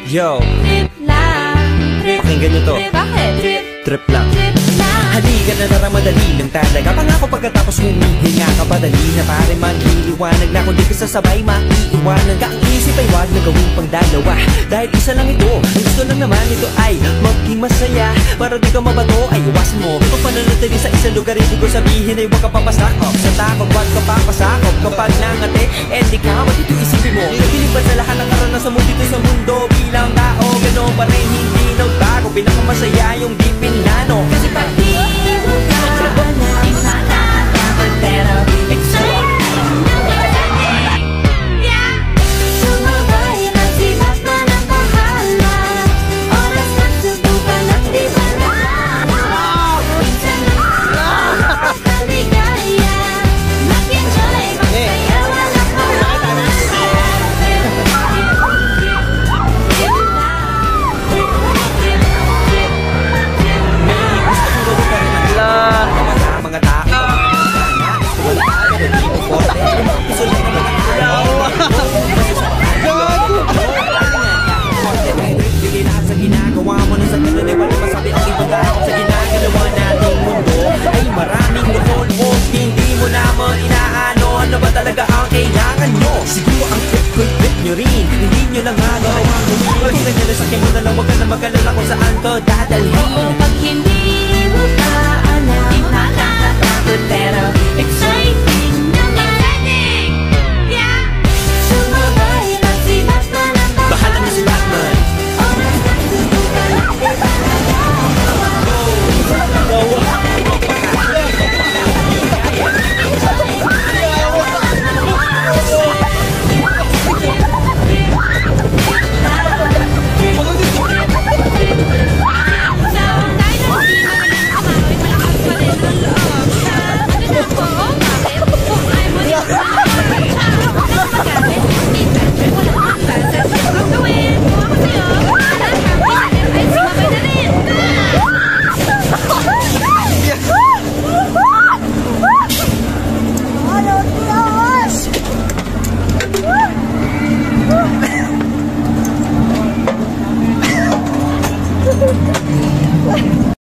Yo, Trip lang, trip, pakinggan nyo to. bakit? Trip, Trip lang. trip lang. Halika na tara, madali lang talaga. Pangako pagkatapos humihinga ka, padali na pare magliliwanag na. Kung di ka sasabay, maiiwanan ka. Ang isip ay wag na gawing pang dalawa, dahil isa lang ito. Ang gusto lang naman ito ay maging masaya. Para di ka mabato ay iwasan mo kung pananatili sa isang lugar. Ibig ko sabihin ay huwag ka papasakop sa takot, wag ka papasakop. Kapag nangate, di ka matito isipin mo. Nagilipan sa lahat ng karanasan mo dito sa mundo. Bilang tao, gano'n pa rin hindi nagbago. Pinakamasaya yung di pinlano. Kasi pag di mo ka na imananaman, pero excited. Sumabay na sibat na ng bahala. Oras na subukan at di bala. Minsan lang kaligaya. Mag-enjoy, magsaya, walang mahala. Mga tao, gusto lang naman bigay lahat sa ginagawa mo na sa ganun ay wala masabi ang ibang tao. Sa ginagawa nating mundo ay maraming lukol o hindi mo naman inaano. Ano ba talaga ang kailangan nyo? Siguro ang trip nyo rin, hindi nyo lang magawa. Kung ganyan na sakyan mo na lang, wag ka na mag-alala kung saan to dadalhin.